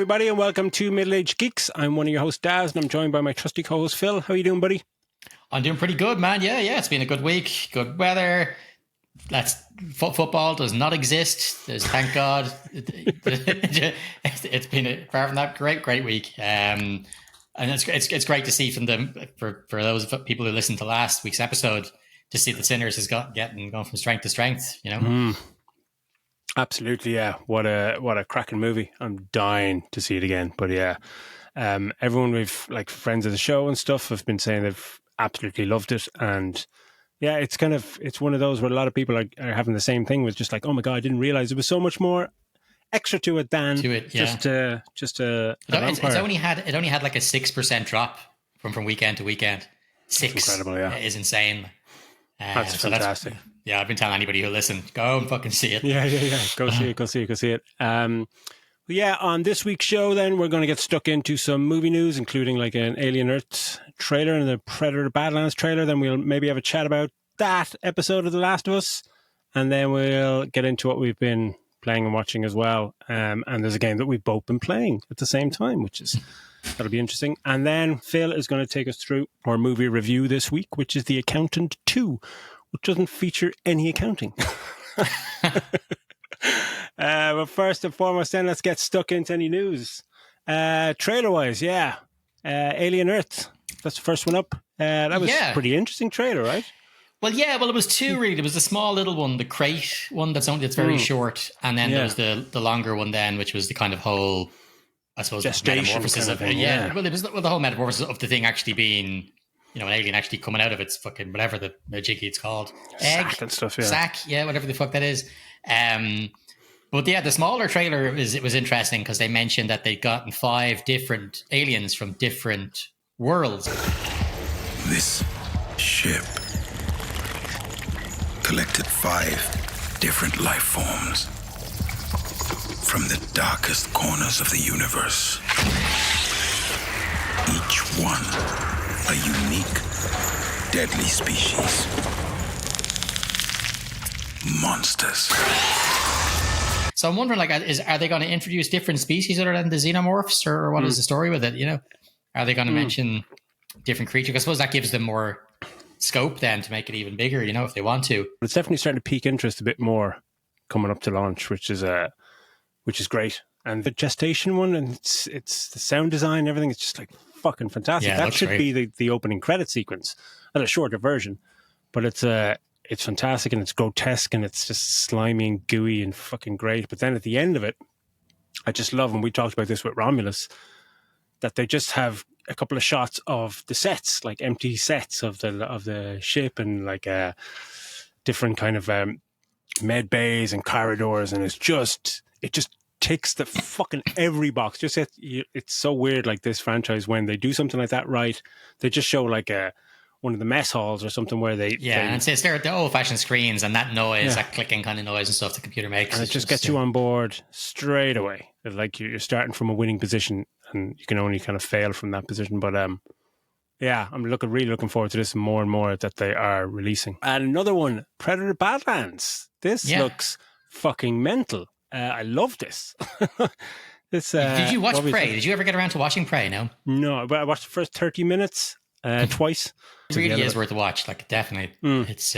everybody, and welcome to Middle-Aged Geeks. I'm one of your hosts, Daz, and I'm joined by my trusty co-host, Phil. How are you doing, buddy? I'm doing pretty good, man. Yeah. It's been a good week, good weather. Football does not exist. Thank God. It's been, apart from that, great week. And it's great to see from them, for those people who listened to last week's episode, to see the Sinners has gone from strength to strength, you know? Absolutely, yeah. What a cracking movie. I'm dying to see it again. But yeah, everyone we've, like, friends of the show and stuff, have been saying they've absolutely loved it. And yeah, it's one of those where a lot of people are having the same thing, with just like, oh my God, I didn't realize there was so much more extra to it than just a it only had like a 6% drop from weekend to weekend. 6. That's incredible, yeah. Is insane. That's fantastic. I've been telling anybody who listen, go and fucking see it. Yeah. Go see it. Yeah, on this week's show, then, we're going to get stuck into some movie news, including like an Alien Earth trailer and the Predator Badlands trailer. Then we'll maybe have a chat about that episode of The Last of Us. And then we'll get into what we've been playing and watching as well. And there's a game that we've both been playing at the same time, that'll be interesting. And then Phil is going to take us through our movie review this week, which is The Accountant 2, which doesn't feature any accounting. But first and foremost, then, let's get stuck into any news. Trailer-wise, yeah. Alien Earth, that's the first one up. That was a pretty interesting trailer, right? Well, it was two, really. There was the small little one, the crate one that's very short, and then there was the longer one then, which was the kind of whole, I suppose, metamorphosis of it. Yeah. Well, it was the whole metamorphosis of the thing actually being, you know, an alien actually coming out of its fucking whatever the jiggy it's called. Sack and stuff, yeah. Sack, yeah, whatever the fuck that is. But yeah, the smaller trailer was interesting because they mentioned that they'd gotten 5 different aliens from different worlds. This ship collected 5 different life forms from the darkest corners of the universe. Each one a unique, deadly species. Monsters. So I'm wondering, like, are they going to introduce different species other than the xenomorphs, or what is the story with it? You know, are they going to mention different creatures? I suppose that gives them more scope then to make it even bigger, you know, if they want to. It's definitely starting to pique interest a bit more coming up to launch, which is great. And the gestation one, and it's the sound design, everything is just like fucking fantastic. Yeah, that should great. be the opening credit sequence, and a shorter version, but it's fantastic, and it's grotesque, and it's just slimy and gooey and fucking great. But then at the end of it, I just love, and we talked about this with Romulus, that they just have a couple of shots of the sets, like empty sets of the ship, and like different kind of med bays and corridors, and it just ticks the fucking every box. Just it's so weird, like this franchise, when they do something like that right, they just show like one of the mess halls or something where they and it's there, the old-fashioned screens and that noise, that clicking kind of noise and stuff the computer makes, and it just gets you on board straight away. It's like you're starting from a winning position, and you can only kind of fail from that position. But I'm really looking forward to this more and more that they are releasing. And another one, Predator Badlands. This looks fucking mental. I love this. Did you watch Prey? Did you ever get around to watching Prey? No, but I watched the first 30 minutes twice. It really is worth a watch. Like, definitely. It's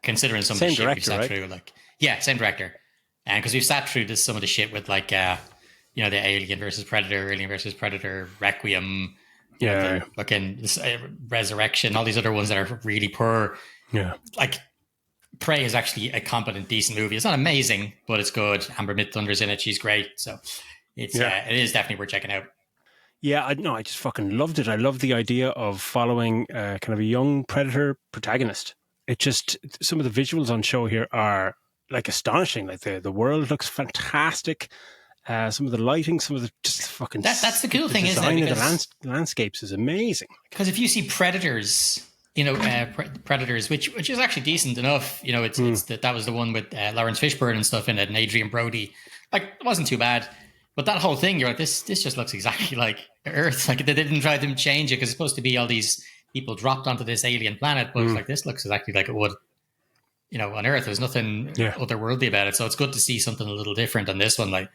considering some of the shit we've sat through. Like, yeah, same director. And because we've sat through some of the shit with, like, you know, the Alien versus Predator, Requiem, you know, the fucking Resurrection, all these other ones that are really poor. Yeah. Like, Prey is actually a competent, decent movie. It's not amazing, but it's good. Amber Midthunder's in it. She's great. So it is definitely worth checking out. Yeah, I just fucking loved it. I love the idea of following kind of a young Predator protagonist. It just, some of the visuals on show here are like astonishing. Like the world looks fantastic. Some of the lighting, some of the just fucking... That's the cool thing, isn't it? The landscapes is amazing. Because if you see Predators... You know, Predators, which is actually decent enough. You know, it's that was the one with Lawrence Fishburne and stuff in it, and Adrian Brody. Like, it wasn't too bad, but that whole thing, you're like, this just looks exactly like Earth. Like, they didn't try to change it because it's supposed to be all these people dropped onto this alien planet, but it's like, this looks exactly like it would, you know, on Earth. There's nothing otherworldly about it, so it's good to see something a little different on this one. Like,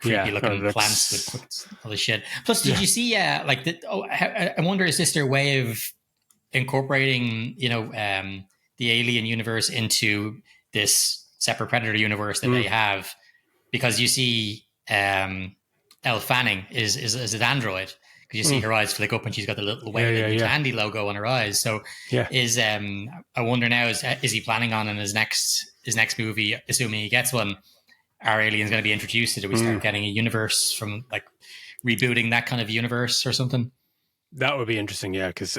creepy Yeah, looking no, plants with all this shit. Plus, did you see? I wonder, is this their way of incorporating, the Alien universe into this separate Predator universe that they have? Because you see, Elle Fanning is an android. Because you see her eyes flick up and she's got the little waving candy logo on her eyes. So I wonder now, is he planning on in his next movie, assuming he gets one, are aliens going to be introduced? Do we start getting a universe from like rebooting that kind of universe or something? That would be interesting, yeah, because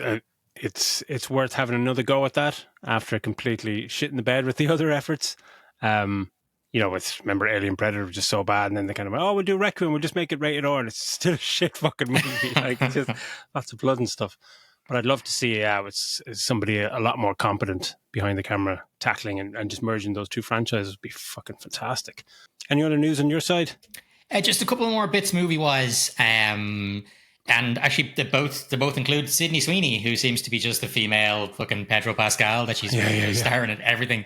it's worth having another go at that after completely shitting the bed with the other efforts. Remember Alien Predator was just so bad, and then they kind of went, we'll do Requiem, we'll just make it rated R, and it's still a shit fucking movie. Like, it's just lots of blood and stuff. But I'd love to see, it's somebody a lot more competent behind the camera tackling and just merging those two franchises would be fucking fantastic. Any other news on your side? Just a couple more bits movie-wise. And actually, they both include Sydney Sweeney, who seems to be just a female fucking Pedro Pascal, that she's starring at everything.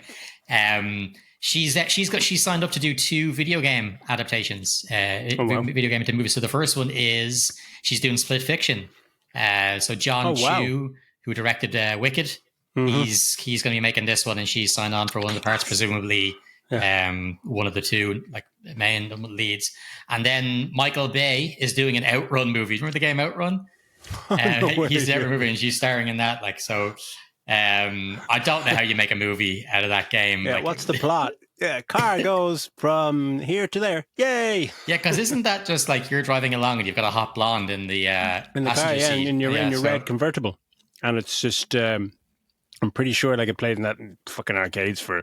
She's signed up to do 2 video game adaptations, video game into movies. So the first one is she's doing Split Fiction. So John Chu, who directed Wicked, he's going to be making this one, and she's signed on for one of the parts, presumably one of the 2 like main leads. And then Michael Bay is doing an Outrun movie. Remember the game Outrun? He's in every movie, and she's starring in that. Like, so. I don't know how you make a movie out of that game. Yeah, what's the plot? Yeah, car goes from here to there. Yay! Yeah, because isn't that just like you're driving along and you've got a hot blonde in the car, seat? in your red convertible, and it's just I'm pretty sure like it played in that in fucking arcades for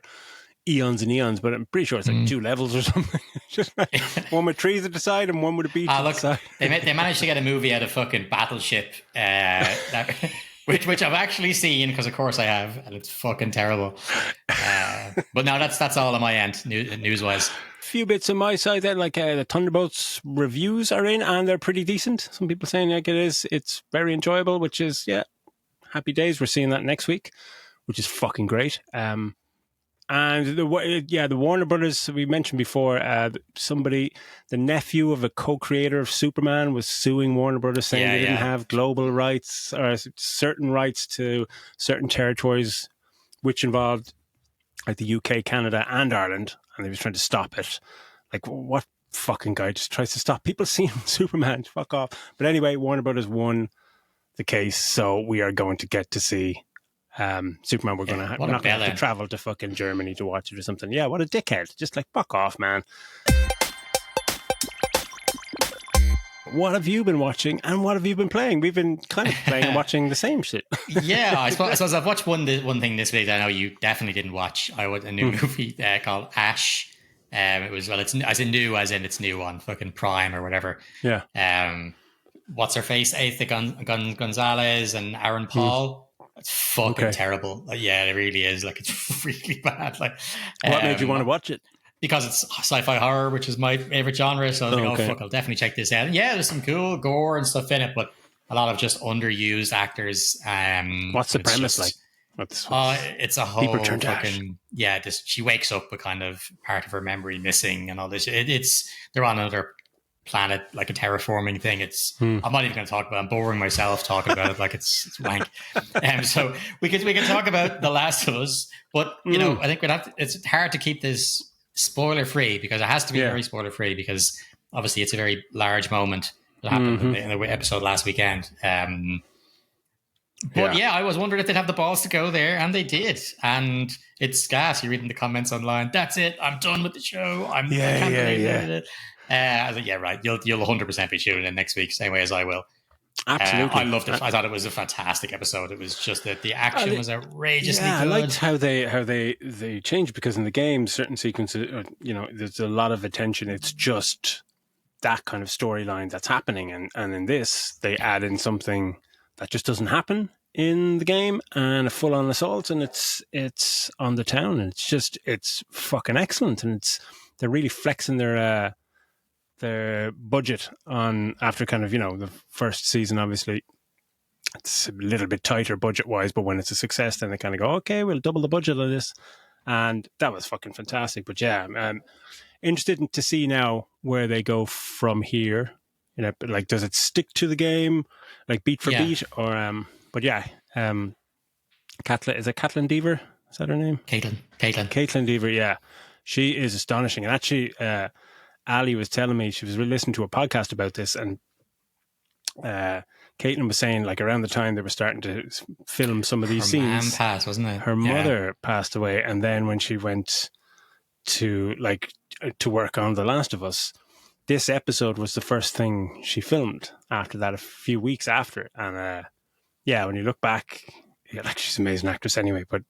eons and eons, but I'm pretty sure it's like 2 levels or something. Just like one with trees at the side and one with a beach at the side. They managed to get a movie out of fucking Battleship. Which I've actually seen, because of course I have, and it's fucking terrible. But no, that's all on my end, news-wise. A few bits on my side then, like the Thunderbolts reviews are in, and they're pretty decent. Some people saying like it's very enjoyable, which is, happy days. We're seeing that next week, which is fucking great. And the Warner Brothers, we mentioned before, the nephew of a co-creator of Superman was suing Warner Brothers, saying they didn't have global rights or certain rights to certain territories, which involved like the UK, Canada, and Ireland, and he was trying to stop it. Like, what fucking guy just tries to stop people seeing Superman? Fuck off. But anyway, Warner Brothers won the case, so we are going to get to see Superman. We're going to have to travel to fucking Germany to watch it or something. Yeah, what a dickhead. Just like, fuck off, man. What have you been watching and what have you been playing? We've been kind of playing and watching the same shit. Yeah, I suppose I've watched one thing this week that I know you definitely didn't watch. I watched a new movie called Ash. It's new on fucking Prime or whatever. Yeah. What's her face? Aitha Gonzalez and Aaron Paul. It's fucking terrible. Yeah, it really is. Like, it's really bad. Like, what made you want to watch it? Because it's sci-fi horror, which is my favorite genre. So I was like, fuck, I'll definitely check this out. And yeah, there's some cool gore and stuff in it, but a lot of just underused actors. What's the premise like? It's a whole people turn to ash. She wakes up with kind of part of her memory missing and all this. They're on another planet, like a terraforming thing. I'm not even going to talk about it. I'm boring myself talking about it. Like, it's wank. So we can talk about The Last of Us, but I think it's hard to keep this spoiler free, because it has to be very spoiler free, because obviously it's a very large moment that happened in the episode last weekend. I was wondering if they'd have the balls to go there, and they did. And it's gas. You're reading the comments online. That's it. I'm done with the show. I can't believe it. I was like, yeah, right. You'll 100% be tuning in next week, same way as I will. Absolutely. I loved it. I thought it was a fantastic episode. It was just that the action was outrageously good. I liked how they changed, because in the game, certain sequences, there's a lot of attention. It's just that kind of storyline that's happening. And in this, they add in something that just doesn't happen in the game, and a full-on assault, and it's on the town, and it's fucking excellent. And they're really flexing their budget on, after kind of, the first season. Obviously it's a little bit tighter budget wise, but when it's a success, then they kind of go, okay, we'll double the budget of this, and that was fucking fantastic. But interested to see now where they go from here. You know, like, does it stick to the game, like beat for beat, or But yeah, is it Caitlin Deaver? Is that her name? Caitlin Deaver. Yeah, she is astonishing. And actually, Ali was telling me, she was listening to a podcast about this, and Caitlin was saying, like, around the time they were starting to film some of these scenes, her mom passed, wasn't it? Her mother passed away, and then when she went to work on The Last of Us, this episode was the first thing she filmed after that, a few weeks after. And when you look back, like, she's an amazing actress anyway, but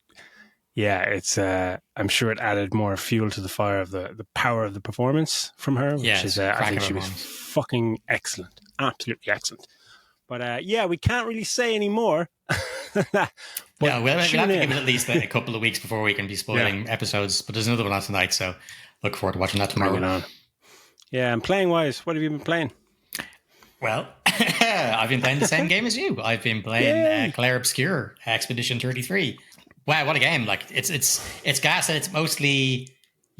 yeah, it's I'm sure it added more fuel to the fire of the power of the performance from her, which is I think she was fucking excellent, absolutely excellent. But we can't really say any more. Yeah, we'll have to give it at least a couple of weeks before we can be spoiling episodes. But there's another one on tonight, so look forward to watching that tomorrow. Bring it on. Yeah, and playing wise, what have you been playing? Well, I've been playing the same game as you. I've been playing Clare Obscure, Expedition 33. Wow, what a game! Like, it's gas, and it's mostly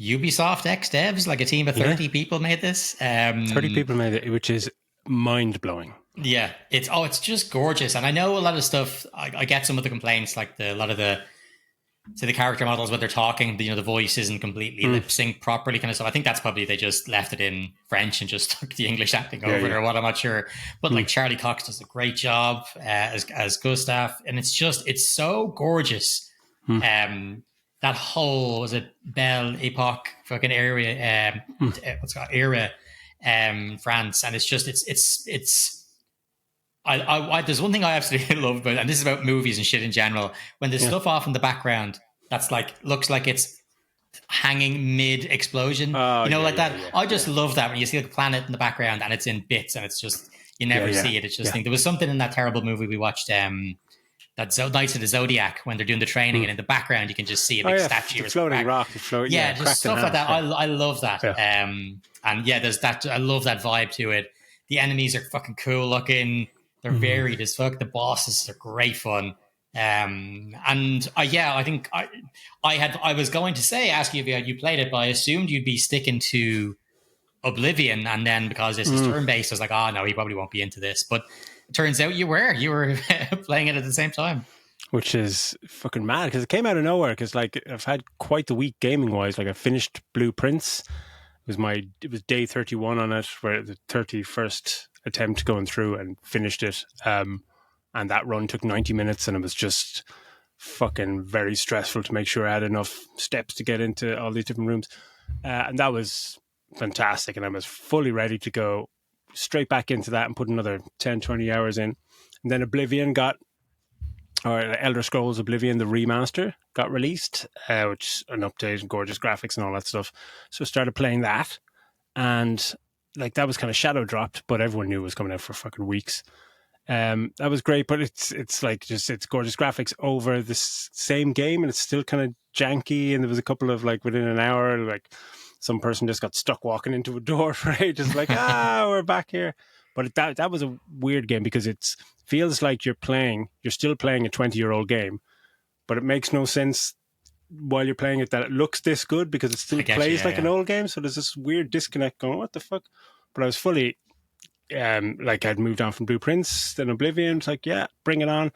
Ubisoft ex-devs, like a team of 30 people made this. 30 people made it, which is mind-blowing. Yeah, it's just gorgeous. And I know a lot of stuff, I get some of the complaints, like a lot of the character models when they're talking, the voice isn't completely lip sync properly, kind of stuff. I think that's probably they just left it in French and just took the English acting over it, or what, I'm not sure. But like, Charlie Cox does a great job as Gustav, and it's so gorgeous. That whole, was it Belle Epoque fucking area, what's it called, era, France, and it's just it's. I there's one thing I absolutely love about, and this is about movies and shit in general, when there's stuff off in the background that's like, looks like it's hanging mid explosion, that. Yeah, I just love that when you see like a planet in the background and it's in bits, and it's just, you never see it. It's just there was something in that terrible movie we watched, that Knights of the Zodiac, when they're doing the training, and in the background you can just see a big statue, the floating rock, just stuff like that. I love that. And there's that. I love that vibe to it. The enemies are fucking cool looking. They're varied as fuck. The bosses are great fun. I think I was going to ask you if you played it, but I assumed you'd be sticking to Oblivion, and then because this is turn-based, I was like, no, he probably won't be into this. But it turns out you were playing it at the same time. Which is fucking mad, because it came out of nowhere, because like, I've had quite the week gaming-wise. Like, I finished Blueprints. It was day 31 on it, where the 31st attempt going through, and finished it. And that run took 90 minutes, and it was just fucking very stressful to make sure I had enough steps to get into all these different rooms. And that was fantastic. And I was fully ready to go straight back into that and put another 10, 20 hours in. And then Elder Scrolls Oblivion, the remaster, got released, which an update and gorgeous graphics and all that stuff. So I started playing that, and like, that was kind of shadow dropped, but everyone knew it was coming out for fucking weeks. That was great, but it's like, just, it's gorgeous graphics over this same game, and it's still kind of janky. And there was a couple of, like, within an hour, like, some person just got stuck walking into a door for ages, like, we're back here. But that was a weird game, because it feels like you're still playing a 20-year-old game, but it makes no sense while you're playing it that it looks this good, because it still plays like an old game. So there's this weird disconnect going, what the fuck? But I was fully, like, I'd moved on from Blueprints, then Oblivion. It's like, yeah, bring it on.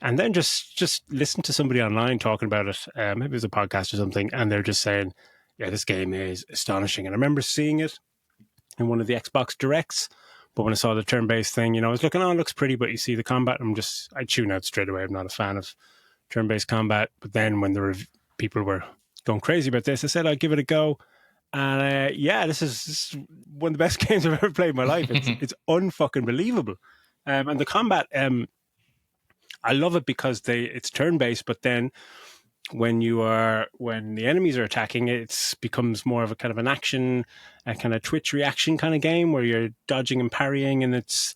And then just listen to somebody online talking about it. Maybe it was a podcast or something, and they're just saying, yeah, this game is astonishing. And I remember seeing it in one of the Xbox Directs, but when I saw the turn-based thing, I was looking, it looks pretty, but you see the combat, I tune out straight away. I'm not a fan of turn-based combat. But then when people were going crazy about this, I said I'd give it a go. And this is one of the best games I've ever played in my life. It's unfucking believable. And the combat, I love it because it's turn-based, but then when the enemies are attacking, it becomes more of a kind of an action, a kind of twitch reaction kind of game, where you're dodging and parrying, and it's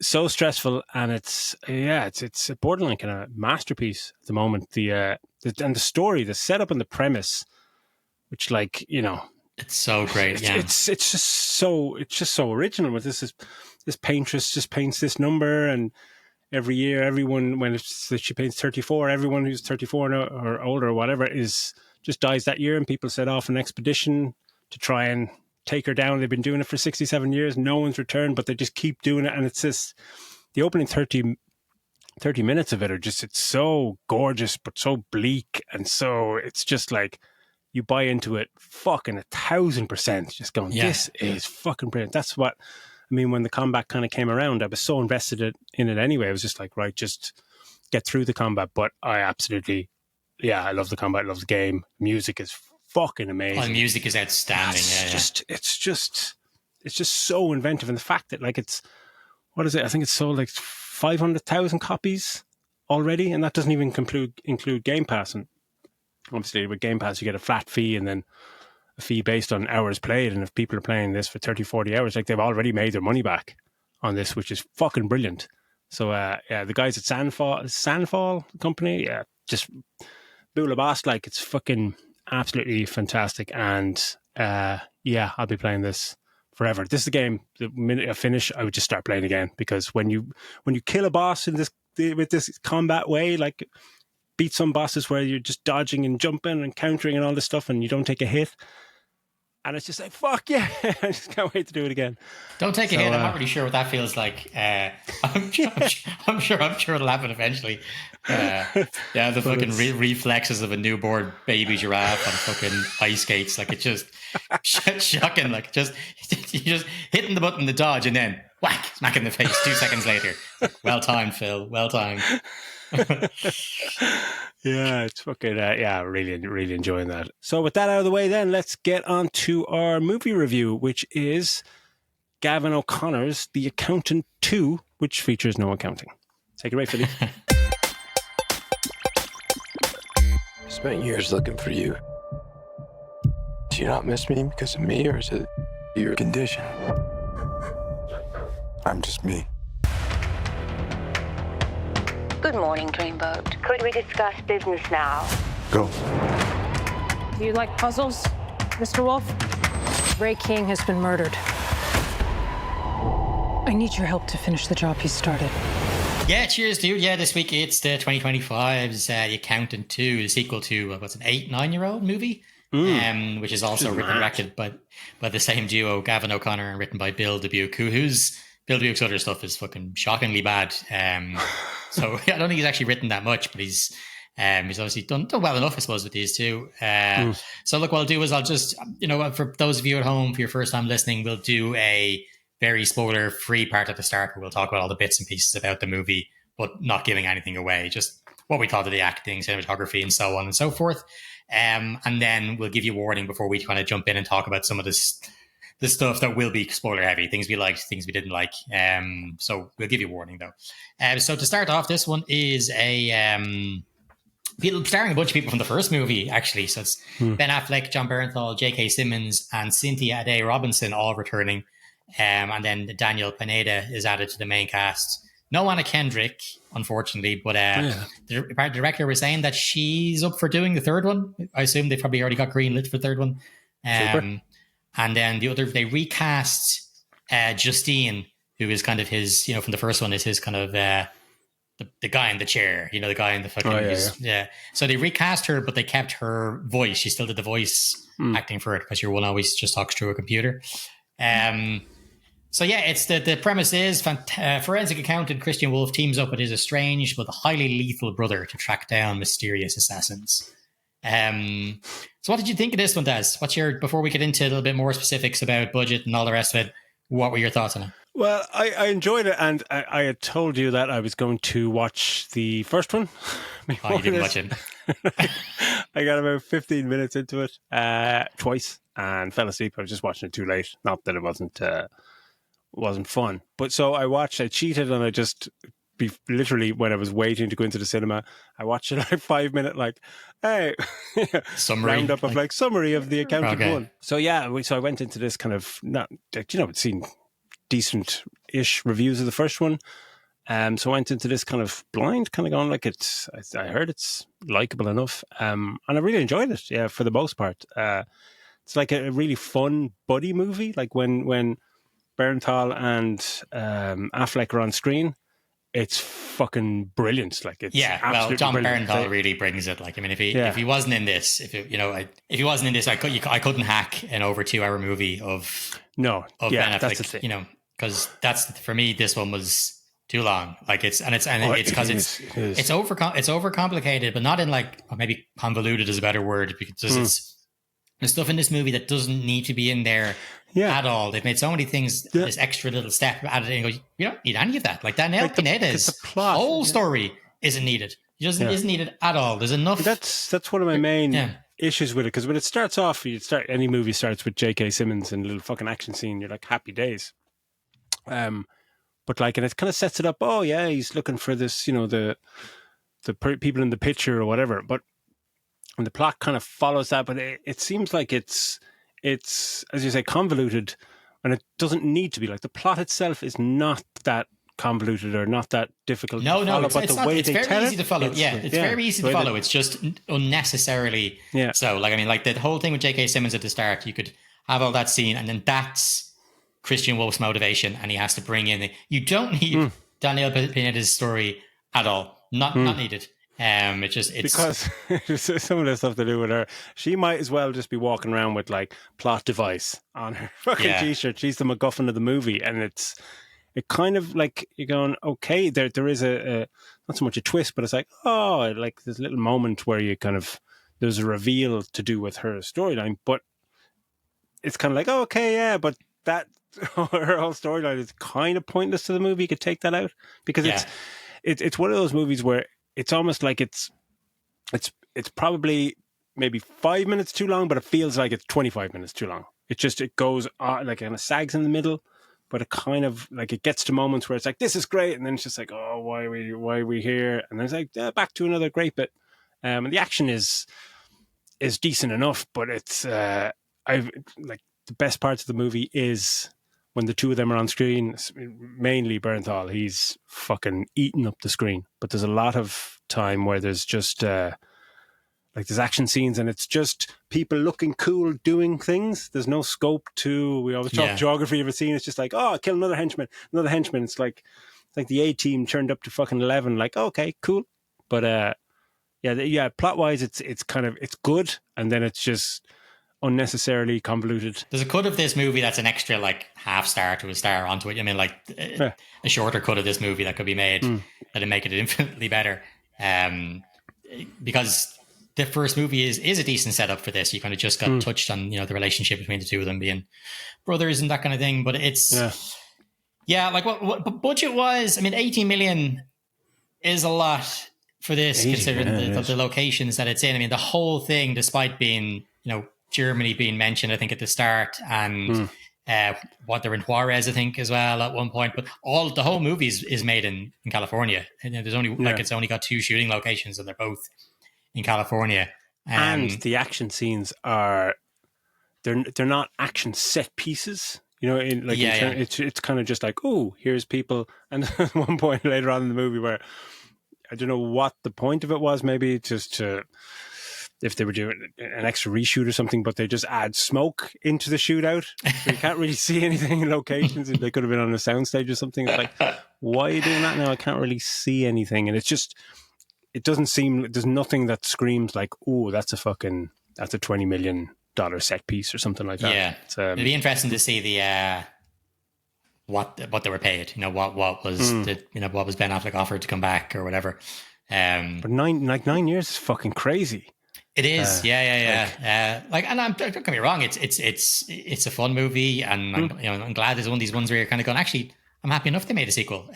so stressful, and it's a borderline kind of masterpiece at the moment. And the story, the setup and the premise, which, like, it's so great. It's just so original. With this paintress just paints this number, and every year, everyone, when she paints 34, everyone who's 34 or older or whatever just dies that year, and people set off an expedition to try and take her down. They've been doing it for 67 years. No one's returned, but they just keep doing it. And it's this, the opening 30 minutes of it are just, it's so gorgeous, but so bleak. And so it's just like, you buy into it fucking 1,000%, just going, this is fucking brilliant. That's what, I mean, when the combat kind of came around, I was so invested in it anyway. I was just like, right, just get through the combat. But I absolutely, I love the combat, I love the game. Music is fucking amazing. Oh, the music is outstanding. It's just so inventive. And the fact that like it's, what is it? I think it's sold like 500,000 copies already. And that doesn't even include Game Pass. And obviously with Game Pass, you get a flat fee and then a fee based on hours played. And if people are playing this for 30, 40 hours, like they've already made their money back on this, which is fucking brilliant. So, the guys at Sandfall company, just Bula Boss, like it's fucking absolutely fantastic. And, I'll be playing this forever. This is a game, the minute I finish, I would just start playing again, because when you kill a boss in with this combat way, like beat some bosses where you're just dodging and jumping and countering and all this stuff and you don't take a hit. And it's just like, fuck yeah. I just can't wait to do it again. Don't take a hit. I'm not really sure what that feels like. I'm sure it'll happen eventually. The fucking reflexes of a newborn baby giraffe on fucking ice skates. Like, it's just shocking. Like, you're just hitting the button to dodge and then whack, smack in the face 2 seconds later. Well timed, Phil. Well timed. It's fucking really enjoying that. So with that out of the way, then let's get on to our movie review, which is Gavin O'Connor's The Accountant 2, which features no accounting. Take it away, Philly. Spent years looking for you. Do you not miss me because of me, or is it your condition? I'm just me. Good morning, Dreamboat. Could we discuss business now? Go. Do you like puzzles, Mr. Wolf? Ray King has been murdered. I need your help to finish the job he started. Yeah, cheers, dude. Yeah, this week it's the 2025's The Accountant 2, the sequel to, what's an 8-9-year-old movie? Which is also written and directed by the same duo, Gavin O'Connor, and written by Bill Dubuque, whose Bill Dubuque's other stuff is fucking shockingly bad. So I don't think he's actually written that much, but he's obviously done well enough, I suppose, with these two. So look, what I'll do is I'll just, for those of you at home, for your first time listening, we'll do a very spoiler-free part at the start where we'll talk about all the bits and pieces about the movie, but not giving anything away, just what we thought of the acting, cinematography, and so on and so forth. And then we'll give you a warning before we kind of jump in and talk about some of this the stuff that will be spoiler heavy, things we liked, things we didn't like. So we'll give you a warning though. So to start off, this one is starring a bunch of people from the first movie, actually. So it's Ben Affleck, John Bernthal, J.K. Simmons, and Cynthia Ade Robinson all returning. And then Daniel Pineda is added to the main cast. No Anna Kendrick, unfortunately, but the director was saying that she's up for doing the third one. I assume they've probably already got greenlit for the third one. And then they recast Justine, who is kind of his, from the first one, is his kind of the guy in the chair, the guy in the fucking So they recast her, but they kept her voice. She still did the voice acting for it, because your one always just talks through a computer. So yeah, it's the premise is forensic accountant Christian Wolf teams up with his estranged but highly lethal brother to track down mysterious assassins. So what did you think of this one, Daz? Before we get into a little bit more specifics about budget and all the rest of it, what were your thoughts on it? Well, I enjoyed it, and I had told you that I was going to watch the first one. You didn't watch it. I got about 15 minutes into it twice and fell asleep. I was just watching it too late. Not that it wasn't fun. But so I cheated, and I just literally, when I was waiting to go into the cinema, I watched it like 5 minute, summary roundup of summary of The Accountant 1. So so I went into this kind of I'd seen decent-ish reviews of the first one. So I went into this kind of blind, kind of going I heard it's likable enough. And I really enjoyed it, for the most part. It's like a really fun buddy movie. Like when Bernthal and Affleck are on screen, it's fucking brilliant. Like, it's well, absolutely John brilliant. Bernthal really brings it. Like, I mean, if he wasn't in this, if he wasn't in this, I couldn't hack an over 2 hour movie of Ben Affleck. That's the thing. Because that's, for me, this one was too long. Like, it's because it's overcomplicated, but not in like, or maybe convoluted is a better word, because there's stuff in this movie that doesn't need to be in there at all. They've made so many things, this extra little step added in. You don't need any of that. Like, Danielle Pineda's whole story isn't needed. It isn't needed at all. There's enough. That's one of my main issues with it, because when it starts off, any movie starts with J.K. Simmons and a little fucking action scene. You're like, happy days. But like, and it kind of sets it up. Oh yeah, he's looking for this, the people in the picture or whatever. But and the plot kind of follows that. But it seems like it's as you say, convoluted, and it doesn't need to be. Like, the plot itself is not that convoluted or not that difficult. No, to follow, it's not. It's very easy to follow. It's very easy to follow. It's just unnecessarily. Yeah. So, like, I mean, like the whole thing with J.K. Simmons at the start, you could have all that scene, and then that's Christian Wolf's motivation, and he has to bring in. You don't need Danielle Pineda's story at all. Not needed. It's because some of the stuff to do with her, she might as well just be walking around with like plot device on her fucking t-shirt. She's the MacGuffin of the movie, and it kind of like, you're going, okay, there is a not so much a twist, but it's like, oh, like this little moment where you kind of, there's a reveal to do with her storyline, but it's kind of like, oh, okay, yeah, but that her whole storyline is kind of pointless to the movie. You could take that out, because it's one of those movies where it's almost like it's probably maybe 5 minutes too long, but it feels like it's 25 minutes too long. It goes on, like, kind of sags in the middle, but it kind of like, it gets to moments where it's like, this is great, and then it's just like, oh, why are we here? And then it's like, back to another great bit. And the action is decent enough, but it's I've like, the best parts of the movie is when the two of them are on screen, mainly Bernthal. He's fucking eating up the screen. But there's a lot of time where there's just like, there's action scenes, and it's just people looking cool doing things. There's no scope to, we always talk geography of a scene. It's just like, oh, kill another henchman. It's like the A-team turned up to fucking 11. Like, okay, cool. But plot wise, it's kind of, it's good, and then it's just unnecessarily convoluted. There's a cut of this movie that's an extra like half star to a star onto it. I mean, like a shorter cut of this movie that could be made that'd make it infinitely better. Because the first movie is a decent setup for this. You kind of just got touched on, the relationship between the two of them being brothers and that kind of thing. But it's like what budget was. I mean, 18 million is a lot for this, considering the locations that it's in. I mean, the whole thing, despite being, Germany being mentioned, I think, at the start, and what they're in Juarez, I think, as well at one point. But the whole movie is made in California. And there's only it's only got 2 shooting locations, and they're both in California. And the action scenes are they're not action set pieces. It's kind of just like, oh, here's people. And at one point later on in the movie where I don't know what the point of it was, maybe just to, if they were doing an extra reshoot or something, but they just add smoke into the shootout. So you can't really see anything in locations. They could have been on a soundstage or something. It's like, why are you doing that now? I can't really see anything. And it's just, it doesn't seem, there's nothing that screams like, oh, that's a $20 million set piece or something like that. Yeah. It'd be interesting to see the, what they were paid, what was what was Ben Affleck offered to come back or whatever. But 9 years is fucking crazy. It is, and don't get me wrong, it's a fun movie, and I'm glad there's one of these ones where you're kind of going, actually, I'm happy enough they made a sequel,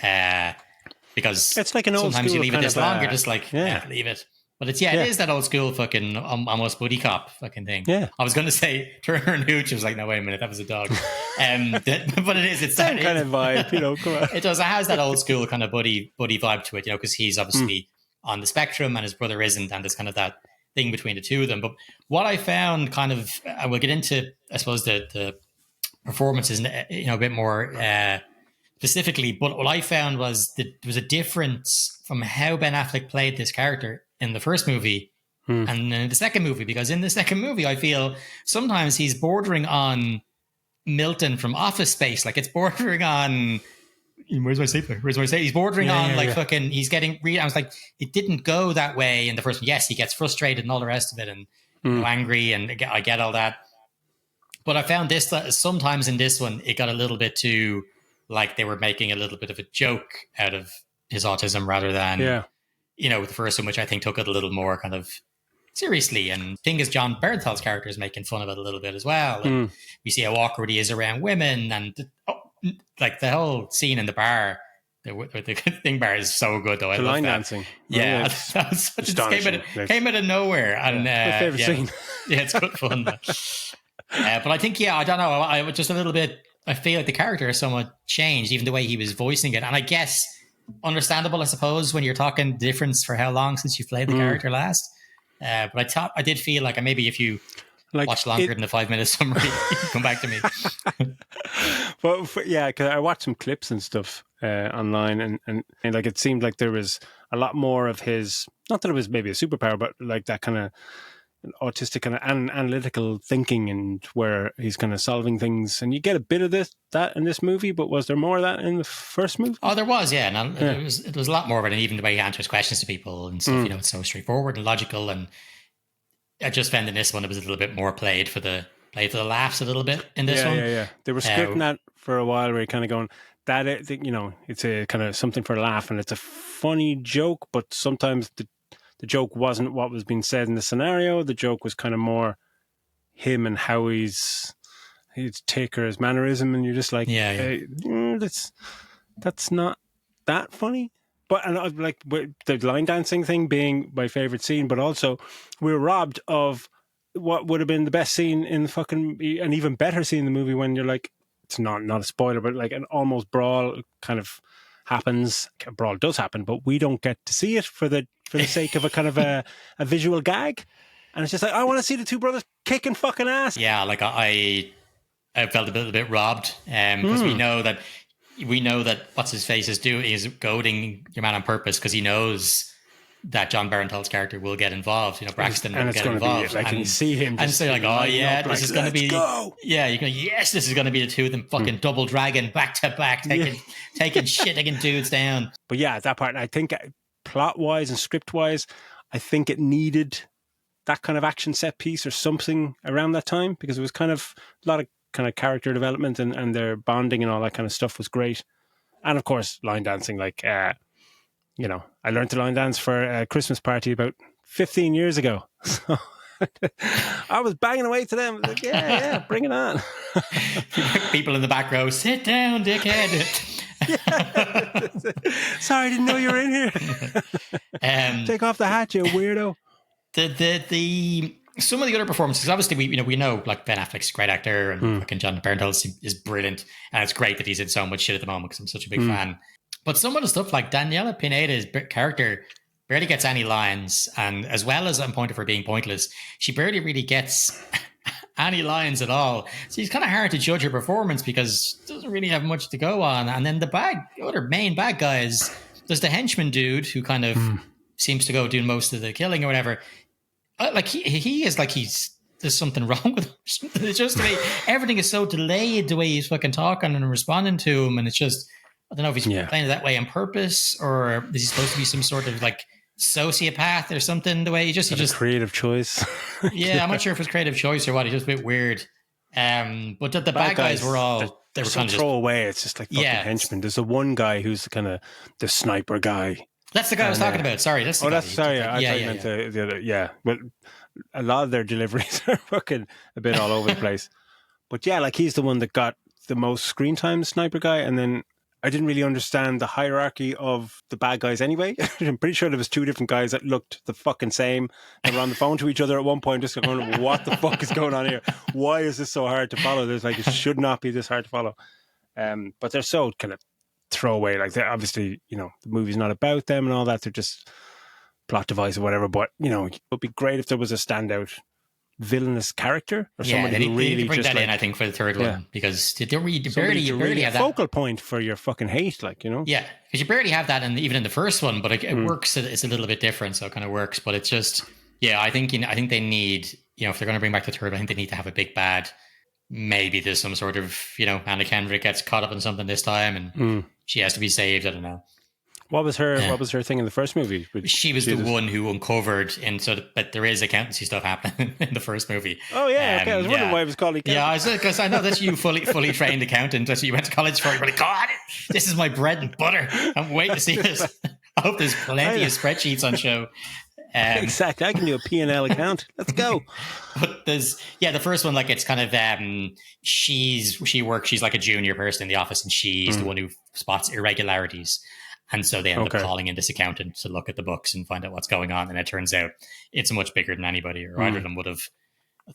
because it's like an old sometimes school you leave it this long, you're just like, yeah, leave it. But it is that old school fucking almost buddy cop fucking thing. Yeah, I was going to say Turner and Hooch. I was like, no, wait a minute, that was a dog. But it's that kind of vibe, come on. It does. It has that old school kind of buddy vibe to it, because he's obviously on the spectrum and his brother isn't, and there's kind of that thing between the two of them. But what I found kind of, I will get into, I suppose, the performances, a bit more specifically, but what I found was that there was a difference from how Ben Affleck played this character in the first movie and in the second movie, because in the second movie, I feel sometimes he's bordering on Milton from Office Space. Like, it's bordering on, where's my stapler? Where's my stapler? He's bordering on fucking, he's getting I was like, it didn't go that way in the first one. Yes, he gets frustrated and all the rest of it and angry, and I get all that. But I found this, that sometimes in this one, it got a little bit too, like they were making a little bit of a joke out of his autism rather than, the first one, which I think took it a little more kind of seriously. And the thing is, John Bernthal's character is making fun of it a little bit as well. And we see how awkward he is around women, and like the whole scene in the bar, the thing bar is so good though. I the love line that. dancing. Yeah, that was such came out of nowhere. And my favorite scene. Yeah, it's good fun. But I think, I don't know. I was just a little bit. I feel like the character has somewhat changed, even the way he was voicing it. And I guess understandable, I suppose, when you're talking difference for how long since you played the character last. But I did feel like maybe if you watch longer than the 5-minute summary, you can come back to me. Well, because I watched some clips and stuff online, and like it seemed like there was a lot more of his. Not that it was maybe a superpower, but like that kind of autistic kind of analytical thinking, and where he's kind of solving things, and you get a bit of that in this movie. But was there more of that in the first movie? Oh, there was, yeah. And it was a lot more of it, and even the way he answers questions to people and stuff. It's so straightforward and logical. And I just found in this one it was a little bit more played for the laughs a little bit in this one. Yeah. They were scripting that for a while, where you're kind of going that it's a kind of something for a laugh, and it's a funny joke, but sometimes the joke wasn't what was being said in the scenario. The joke was kind of more him and how he's take or his mannerism, and you're just like, that's not that funny. But and like the line dancing thing being my favorite scene, but also we were robbed of what would have been the best scene in the an even better scene in the movie, when you're like, it's not a spoiler, but like an almost brawl kind of happens. A brawl does happen, but we don't get to see it for the sake of a kind of a visual gag. And it's just like, I want to see the two brothers kicking fucking ass. Yeah, like I felt a bit robbed, because we know that what's his face is goading your man on purpose, because he knows that John Bernthal's character will get involved. Braxton will get involved. Like, and you see him, and so you're like, oh yeah, this is going to be. Go. Yeah, you're going. Yes, this is going to be the two of them fucking double dragon back to back, taking dudes down. But yeah, that part, I think plot wise and script wise, I think it needed that kind of action set piece or something around that time, because it was kind of a lot of kind of character development, and their bonding and all that kind of stuff was great. And of course, line dancing, like, I learned to line dance for a Christmas party about 15 years ago. So I was banging away to them. Like, yeah, bring it on. People in the back row, sit down, dickhead. Sorry, I didn't know you were in here. Take off the hat, you weirdo. The some of the other performances, obviously, we know like Ben Affleck's a great actor, and fucking John Bernthal is brilliant, and it's great that he's in so much shit at the moment because I'm such a big fan. But some of the stuff, like Daniela Pineda's character barely gets any lines, and as well as I'm pointed for being pointless, she barely really gets any lines at all. So it's kind of hard to judge her performance because it doesn't really have much to go on. And then the other main bad guys, there's the henchman dude who kind of seems to go doing most of the killing or whatever. Like he is like there's something wrong with him. It's just the way everything is so delayed, the way he's fucking talking and responding to him, and it's just, I don't know if he's playing it that way on purpose, or is he supposed to be some sort of like sociopath or something? The way he just creative choice. Yeah, I'm not sure if it's creative choice or what. He's just a bit weird. But the bad guys were all they were kind of throw away. It's just like fucking henchmen. There's the one guy who's kind of the sniper guy. That's the guy I was talking about. Sorry, that's the guy. Sorry. I meant the other. Yeah, but a lot of their deliveries are fucking a bit all over the place. But yeah, like he's the one that got the most screen time, the sniper guy, and then I didn't really understand the hierarchy of the bad guys anyway. I'm pretty sure there was two different guys that looked the fucking same and were on the phone to each other at one point, just going, what the fuck is going on here? Why is this so hard to follow? There's like, it should not be this hard to follow. But they're so kind of throwaway. Like, they're obviously, the movie's not about them and all that. They're just plot device or whatever. But, it would be great if there was a standout villainous character or somebody who really bring just that in, I think, for the third one, because you barely have that focal point for your fucking hate, like, Yeah, because you barely have that, even in the first one, but it works. It's a little bit different, so it kind of works. But it's just, I think they need, if they're going to bring back the third, I think they need to have a big bad maybe there's some sort of, Anna Kendrick gets caught up in something this time and she has to be saved. I don't know. What was her thing in the first movie? She was the one who uncovered, and but there is accountancy stuff happening in the first movie. Oh yeah, okay. I was wondering why it was called accountant. Yeah, because I know that's you, fully trained accountant. That's what you went to college for. You're like, God, this is my bread and butter. I'm waiting to see this. I hope there's plenty of spreadsheets on show. Exactly, I can do a P&L account. Let's go. But there's the first one, like, it's kind of she's like a junior person in the office, and she's the one who spots irregularities. And so they end up calling in this accountant to look at the books and find out what's going on. And it turns out it's much bigger than anybody or either of them would have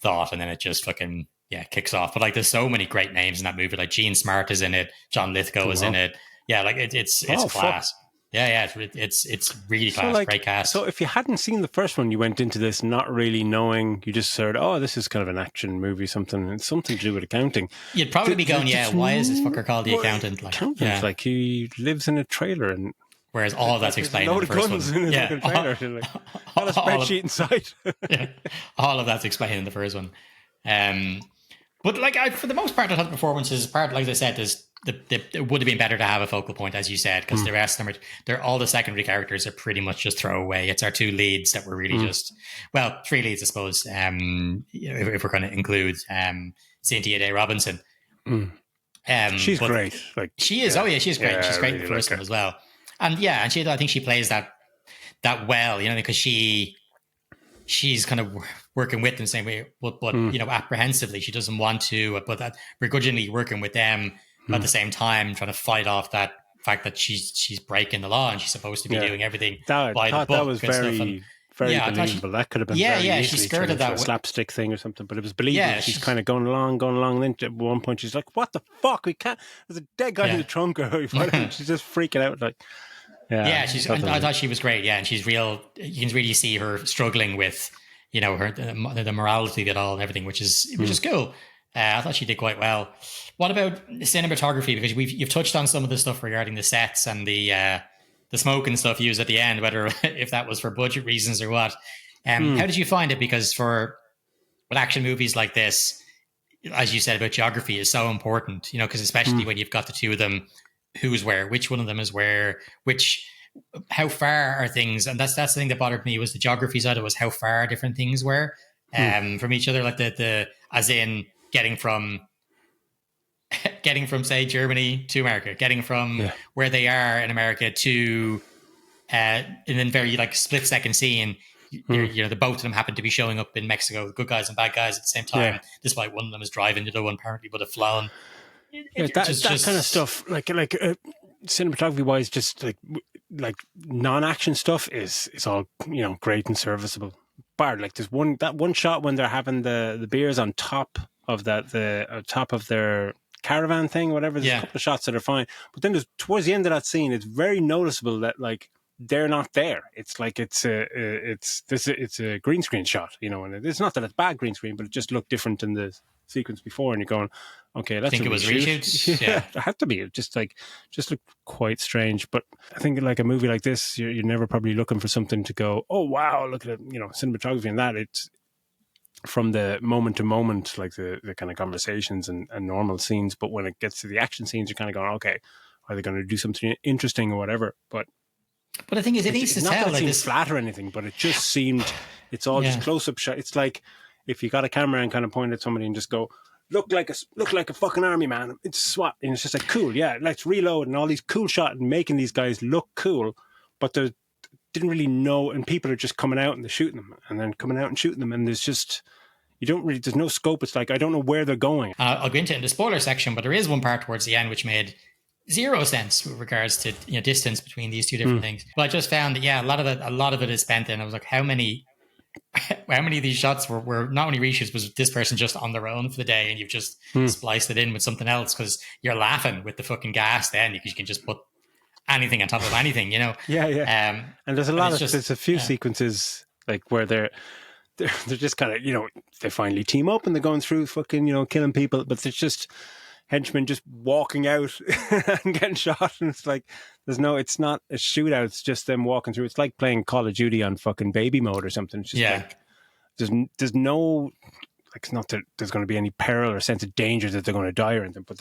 thought. And then it just fucking, kicks off. But like, there's so many great names in that movie. Like Gene Smart is in it. John Lithgow is in it. Yeah, like it's class. Fuck. Yeah, it's really class. So, like, great cast. So if you hadn't seen the first one, you went into this not really knowing. You just heard, oh, this is kind of an action movie, something to do with accounting. You'd probably be going, why is this fucker called the accountant? Like, like he lives in a trailer, and whereas all of that's explained in the first one. In his fucking trailer, all a spreadsheet inside. All of that's explained in the first one. But like, for the most part, I thought the performances, like I said, it would have been better to have a focal point, as you said, because the rest of them they're all the secondary characters are pretty much just throwaway. It's our two leads that were really three leads, I suppose. If we're going to include Cynthia Day Robinson, she's great. Like, she is. Oh yeah, she's great. She's great in the first one as well. And I think she plays that well, because she's kind of working with them the same way, but apprehensively. She doesn't want to, but that begrudgingly working with them. At the same time, trying to fight off that fact that she's breaking the law and she's supposed to be doing everything by the book. That was very believable. That could have been she skirted that a slapstick thing or something, but it was believable. She's kind of going along, and then at one point she's like, "What the fuck? We can't." There's a dead guy in the trunk, or she's just freaking out. Like, I thought she was great. Yeah, and she's real. You can really see her struggling with, her the morality of it all and everything, which is cool. I thought she did quite well. What about cinematography? Because you've touched on some of the stuff regarding the sets and the smoke and stuff used at the end, whether if that was for budget reasons or what. How did you find it? Because with action movies like this, as you said about geography, is so important. Because especially when you've got the two of them, who's where, which one of them is where, how far are things? And that's the thing that bothered me, was the geography side. It was how far different things were from each other, like the as in getting from say Germany to America, getting from where they are in America to in a very like split second scene. The both of them happen to be showing up in Mexico, good guys and bad guys at the same time, despite one of them is driving, the other one apparently would have flown. That kind of stuff, like cinematography wise, just like non-action stuff is all great and serviceable. Bar like there's one shot when they're having the beers on top of top of their caravan thing, whatever. There's a couple of shots that are fine, but then towards the end of that scene, it's very noticeable that like they're not there. It's like it's a green screen shot, and it's not that it's bad green screen, but it just looked different in the sequence before, and you're going, okay, let's think it was reshoots. Yeah, it had to be. It just looked quite strange. But I think like a movie like this, you're never probably looking for something to go, oh wow, look at it, cinematography and that. It's from the moment to moment, like the kind of conversations and normal scenes. But when it gets to the action scenes, you're kind of going, okay, are they going to do something interesting or whatever? But the thing is, it needs to tell. Not that like it this flat or anything, but it just seemed, it's all just close up shot. It's like if you got a camera and kind of point at somebody and just go, look like a fucking army man. It's SWAT, and it's just like cool. Yeah, let's reload and all these cool shots and making these guys look cool, but they didn't really know. And people are just coming out and they're shooting them, and then coming out and shooting them, and there's no scope. It's like I don't know where they're going. I'll go into it in the spoiler section, but there is one part towards the end which made zero sense with regards to distance between these two different things. But I just found that a lot of it is spent in. I was like, how many of these shots were not only reshoots, was this person just on their own for the day and you've just spliced it in with something else because you're laughing with the fucking gas then because you can just put anything on top of anything, Yeah. And there's there's a few sequences like where they're just kind of, they finally team up and they're going through fucking, killing people, but there's just henchmen just walking out and getting shot, and it's like it's not a shootout, it's just them walking through. It's like playing Call of Duty on fucking baby mode or something. It's just like there's no Like, it's not that there's going to be any peril or sense of danger that they're going to die or anything, but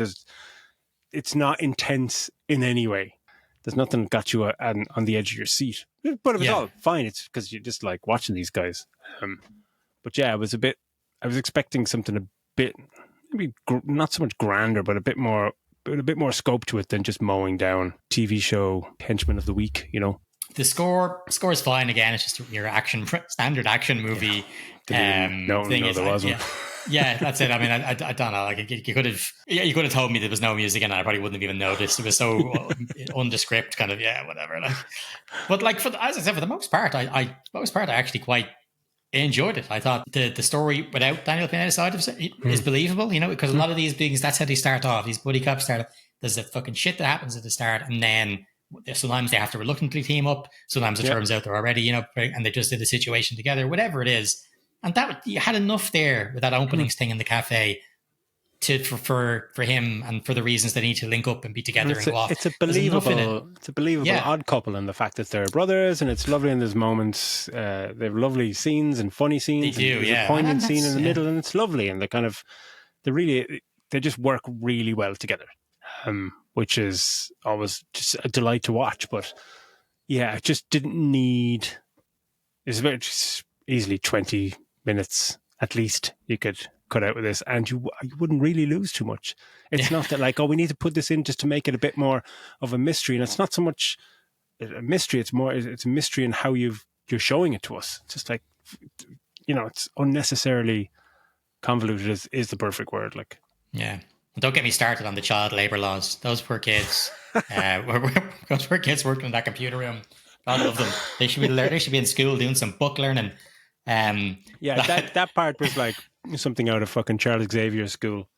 it's not intense in any way. There's nothing that got you on the edge of your seat. But it was all fine. It's because you just like watching these guys. But yeah, I was expecting something a bit, maybe not so much grander, but a bit more scope to it than just mowing down TV show henchman of the week, you know. The score is fine. Again, it's just your standard action movie. No, there wasn't. Yeah, that's it. I mean, I don't know. Like, you could have told me there was no music, and I probably wouldn't have even noticed. It was so undescript, kind of. Yeah, whatever. Like, but like, as I said, for the most part, I actually quite enjoyed it. I thought the story without Daniel Pineda's side of it is believable. You know, because a lot of these things, that's how they start off. These buddy cops start off. There's a fucking shit that happens at the start, and then sometimes they have to reluctantly team up. Sometimes it turns out they're already, you know, and they just did the situation together. Whatever it is. And that you had enough there with that openings thing in the cafe for him and for the reasons they need to link up and be together and go off. It's a believable odd couple, and the fact that they're brothers, and it's lovely in those moments. They have lovely scenes and funny scenes. They do, a poignant scene in the middle, and it's lovely. And they just work really well together, which is always just a delight to watch. But yeah, I just didn't need. It's about just easily 20 minutes at least you could cut out with this, and you wouldn't really lose too much. It's not that like, we need to put this in just to make it a bit more of a mystery, and it's not so much a mystery, it's a mystery in how you're showing it to us. It's just like, you know, it's unnecessarily convoluted is the perfect word. Like, yeah, don't get me started on the child labor laws. Those poor kids those poor kids working in that computer room. God love them. They should be in school doing some book learning. That part was like something out of fucking Charles Xavier's school,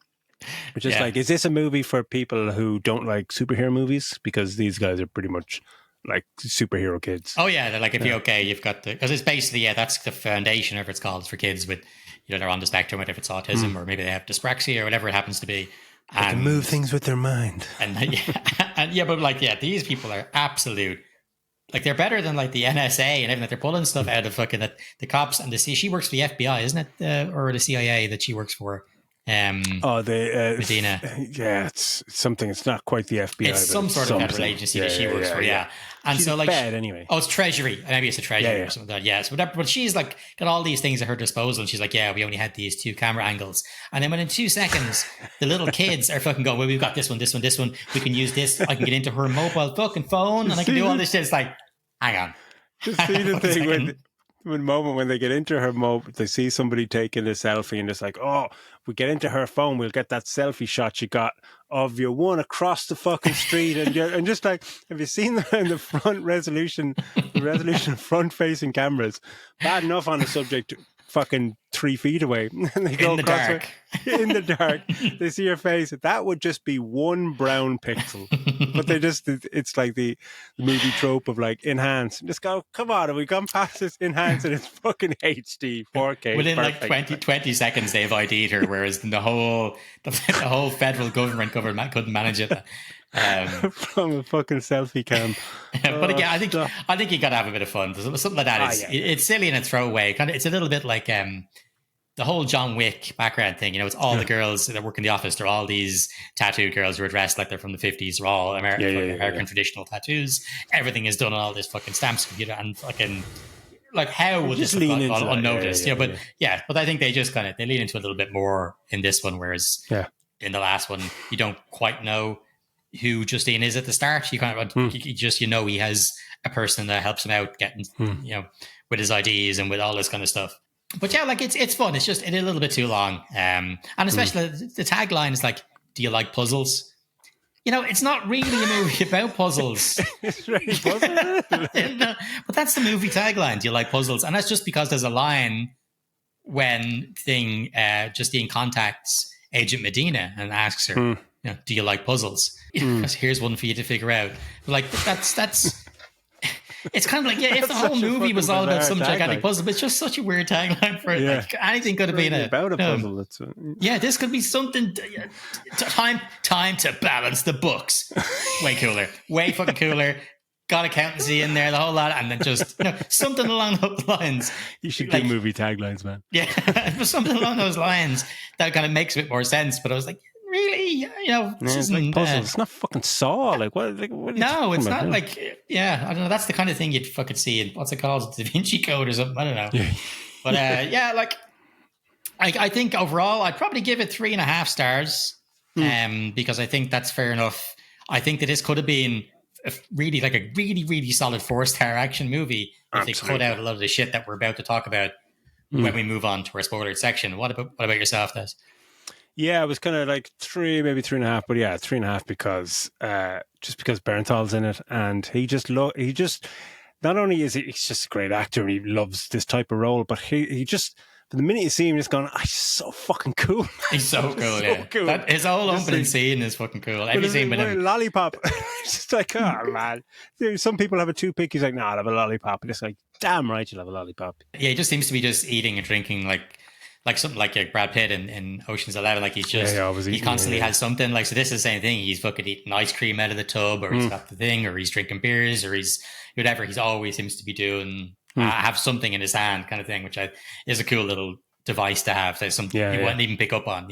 which is like, is this a movie for people who don't like superhero movies? Because these guys are pretty much like superhero kids. Oh yeah, they're like, if you're okay, you've got because it's basically that's the foundation, whatever it's called. It's for kids with, you know, they're on the spectrum, whether it's autism or maybe they have dyspraxia or whatever it happens to be. They can move things with their mind. But these people are absolute. Like, they're better than like the NSA and everything. That they're pulling stuff out of fucking the cops and she works for the FBI, isn't it, or the CIA that she works for? Medina. Yeah, it's something. It's not quite the FBI. It's some sort of federal agency that she works for. Yeah, and she's so like bad anyway. Oh, it's Treasury. Maybe it's a Treasury or something like that. Yeah, so whatever. But she's like got all these things at her disposal, and she's like, yeah, we only had these 2 camera angles, and then within 2 seconds, the little kids are fucking going, well, we've got this one. We can use this. I can get into her mobile fucking phone, and I can do all this shit. It's like, hang on. Just see the thing when they get into her mobile, they see somebody taking a selfie, and it's like, oh, we get into her phone, we'll get that selfie shot you got of your one across the fucking street, and just like, have you seen the front resolution front facing cameras? Bad enough on the subject, fucking 3 feet away, and they go in the across dark. In the dark. They see your face. That would just be one brown pixel. But it's like the movie trope of like enhance. Just go, come on, have we gone past this enhance and it's fucking HD 4K? Within perfect. like 20 seconds they've ID'd her, whereas the whole federal government couldn't manage it. From a fucking selfie cam. But again, I think you got to have a bit of fun. Something like that it's silly and a throwaway. It's a little bit like the whole John Wick background thing. You know, it's all the girls that work in the office. They're all these tattooed girls who are dressed like they're from the 50s. They're all American traditional tattoos. Everything is done on all this fucking stamps computer and fucking. Like, how would this lean into unnoticed? But I think they just they lean into it a little bit more in this one, whereas in the last one you don't quite know who Justine is at the start. You kind of he has a person that helps him out getting with his IDs and with all this kind of stuff. But yeah, like it's fun. It's just a little bit too long, and especially the tagline is like, "Do you like puzzles?" You know, it's not really a movie about puzzles. It's really puzzle. But that's the movie tagline. Do you like puzzles? And that's just because there's a line when Justine contacts Agent Medina and asks her, do you like puzzles? Because here's one for you to figure out. Like that's it's kind of like, if the whole movie was all about some gigantic puzzle, but it's just such a weird tagline for it. Yeah. Like, anything could have been about a puzzle. This could be something. Time to balance the books. Way cooler. Way fucking cooler. got accountancy in there, the whole lot, and then just something along those lines. You should do movie taglines, man. Yeah, it was something along those lines that kind of makes a bit more sense. But I was like, really, this It's like puzzles. It's not fucking Saw. Like what? What no, it's not like. Yeah, I don't know. That's the kind of thing you'd fucking see in what's it called, Da Vinci Code or something. I don't know. Yeah. But like I think overall, I'd probably give it 3.5 stars. Because I think that's fair enough. I think that this could have been a really solid 4-star action movie if they cut out a lot of the shit that we're about to talk about when we move on to our spoiler section. What about yourself, Des? Yeah, it was kind of like 3, maybe 3.5, but yeah, 3.5 because just because Bernthal's in it, and he just not only is he's just a great actor and he loves this type of role, but he just. From the minute you see him, just going, he's so fucking cool. He's so cool, yeah. Cool. His whole opening scene is fucking cool. Every scene with him. Lollipop. It's just like, oh, man. Some people have a toothpick. He's like, no, I'll have a lollipop. And it's like, damn right, you'll have a lollipop. Yeah, he just seems to be just eating and drinking like something like Brad Pitt in Ocean's 11. Like he's just, he constantly has something. Like, so this is the same thing. He's fucking eating ice cream out of the tub, or he's got the thing, or he's drinking beers, or he's whatever. He's always seems to be doing, have something in his hand kind of thing, which is a cool little device to have. There's something you wouldn't even pick up on,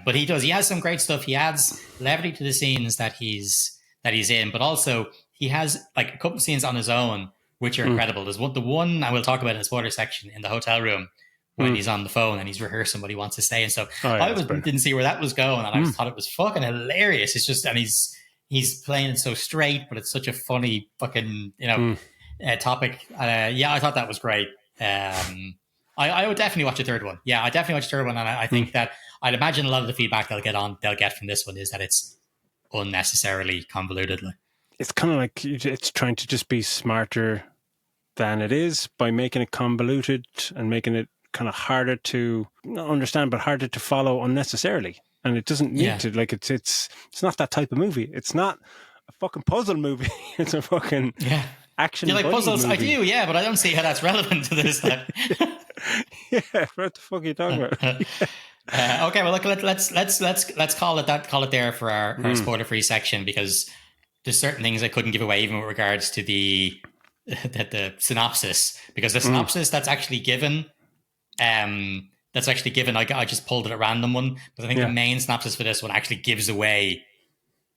but he has some great stuff. He adds levity to the scenes that he's in, but also he has like a couple of scenes on his own which are incredible. There's the one I will talk about in the spoiler section in the hotel room when he's on the phone and he's rehearsing what he wants to say and stuff. I didn't see where that was going, and I just thought it was fucking hilarious. It's just, and he's playing it so straight, but it's such a funny fucking topic. I thought that was great. I would definitely watch a third one. Yeah, I definitely watch a third one, and I think that I'd imagine a lot of the feedback they'll get from this one is that it's unnecessarily convoluted. It's kind of like it's trying to just be smarter than it is by making it convoluted and making it kind of harder to understand, but harder to follow unnecessarily. And it doesn't need to. Like it's not that type of movie. It's not a fucking puzzle movie. It's a fucking action. You like puzzles? Movie. I do, yeah, but I don't see how that's relevant to this. Yeah, what the fuck are you talking about? Okay, well, look, let's call it there for our spoiler-free section, because there's certain things I couldn't give away, even with regards to the synopsis, because the synopsis that's actually given. I just pulled it at random one, but I think the main synopsis for this one actually gives away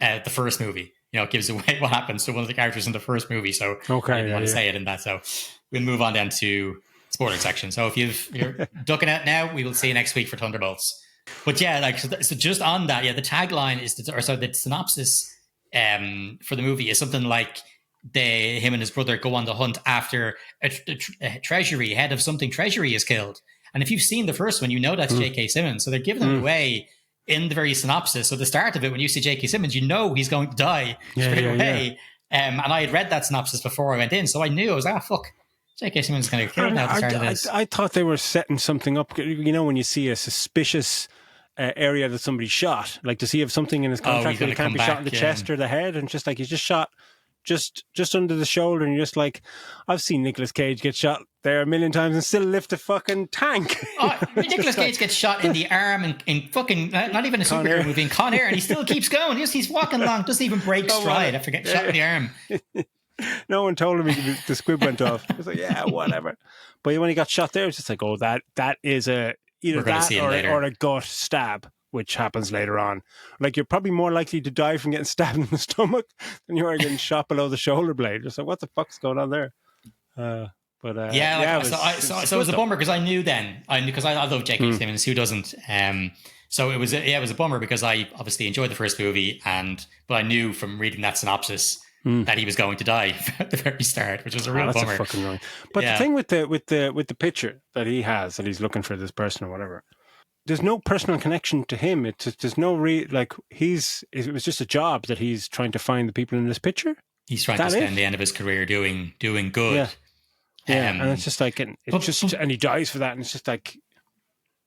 the first movie. It gives away what happens to one of the characters in the first movie. So I didn't want to say it in that. So we'll move on then to spoiler section. So if you're ducking out now, we will see you next week for Thunderbolts. But so just on that, the tagline is the synopsis for the movie is something like him and his brother go on the hunt after a treasury, head of something treasury is killed. And if you've seen the first one, you know that's J.K. Simmons. So they're giving it away in the very synopsis. So the start of it, when you see J.K. Simmons, you know he's going to die straight away. Yeah. And I had read that synopsis before I went in, so I knew. I was like, fuck, J.K. Simmons is going to kill now at the start of this. I thought they were setting something up. When you see a suspicious area that somebody shot, like to see if something in his contract that he can't be shot in the chest or the head, and just like he's just shot just under the shoulder, and you're just like, I've seen Nicolas Cage get shot there a million times and still lift a fucking tank. Nicolas Cage gets shot in the arm in fucking, not even a superhero movie, in Con Air, and he still keeps going. He's walking along, doesn't even break stride after getting shot in the arm. No one told him the squib went off. It was like, yeah, whatever. But when he got shot there, it's just like, oh, that is either that or a gut stab, which happens later on. Like, you're probably more likely to die from getting stabbed in the stomach than you are getting shot below the shoulder blade. Just like, what the fuck's going on there? So it was a bummer, because I knew because I love J.K. Simmons, who doesn't? So it was a bummer, because I obviously enjoyed the first movie, but I knew from reading that synopsis that he was going to die at the very start, which was a real bummer. Fucking annoying. But the thing with the picture that he has, that he's looking for this person or whatever, there's no personal connection to him. There's no it was just a job that he's trying to find the people in this picture. He's trying to spend the end of his career doing good. Yeah, and it's just like, and he dies for that, and it's just like,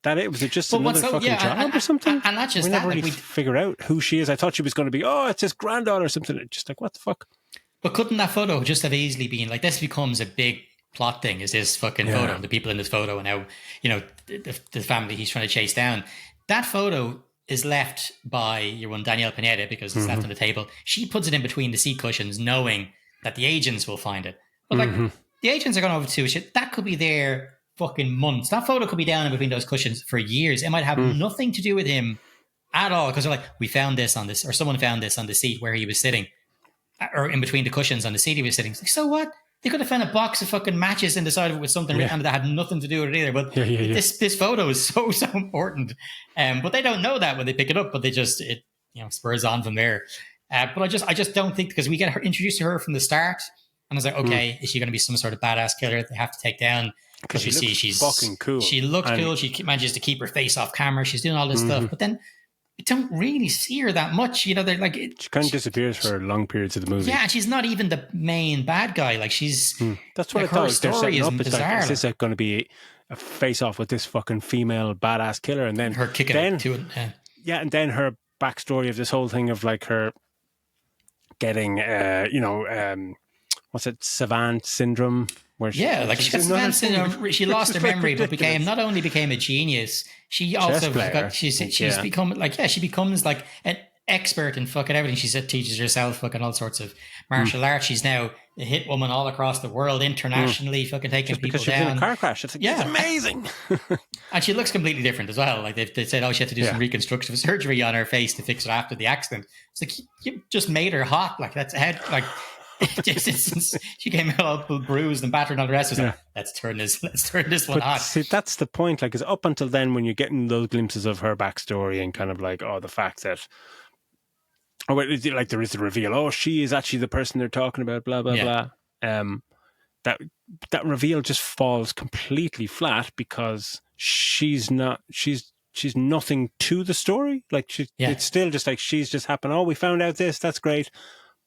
that it was just another fucking job or something. And that's just we never really figure out who she is. I thought she was going to be, it's his granddaughter or something. It's just like, what the fuck? But couldn't that photo just have easily been like, this becomes a big plot thing, is this fucking photo, the people in this photo, and how, the family he's trying to chase down. That photo is left by your one, Danielle Pineda, because it's left on the table. She puts it in between the seat cushions, knowing that the agents will find it. But like the agents are going over to shit. That could be there fucking months. That photo could be down in between those cushions for years. It might have nothing to do with him at all, because they're like, we found this on this, or someone found this on the seat where he was sitting, or in between the cushions on the seat he was sitting. It's like, so what? They could have found a box of fucking matches and decided it was something written on it that had nothing to do with it either. But this photo is so important. But they don't know that when they pick it up, but it spurs on from there. But I just don't think, because we get her introduced to her from the start, and I was like, okay, is she going to be some sort of badass killer they have to take down? Because you see she's fucking cool. She looks cool. She manages to keep her face off camera. She's doing all this stuff, but then you don't really see her that much. You know, they're like, she kind of disappears for long periods of the movie. Yeah, and she's not even the main bad guy. Like she's that's what like, I thought. her story is bizarre. Like, is this going to be a face off with this fucking female badass killer, and then her kicking it to it? And then her backstory of this whole thing of like her getting, what's it, savant syndrome? Where she got savant syndrome. She lost her memory, but not only became a genius, she also become she becomes like an expert in fucking everything. She teaches herself fucking all sorts of martial arts. She's now a hit woman all across the world, internationally, fucking taking people because she down. was in a car crash. It's amazing. And she looks completely different as well. Like they said, she had to do some reconstructive surgery on her face to fix it after the accident. It's like, you just made her hot. Like that's a head, like. She came out all bruised and battered and all the rest. Like, let's turn this one hot. See, that's the point. Like, is up until then, when you're getting those glimpses of her backstory and kind of like, the fact that, like there is the reveal. She is actually the person they're talking about. Blah blah blah. That reveal just falls completely flat because she's nothing to the story. Like it's still just like she's just happened. Oh, we found out this. That's great.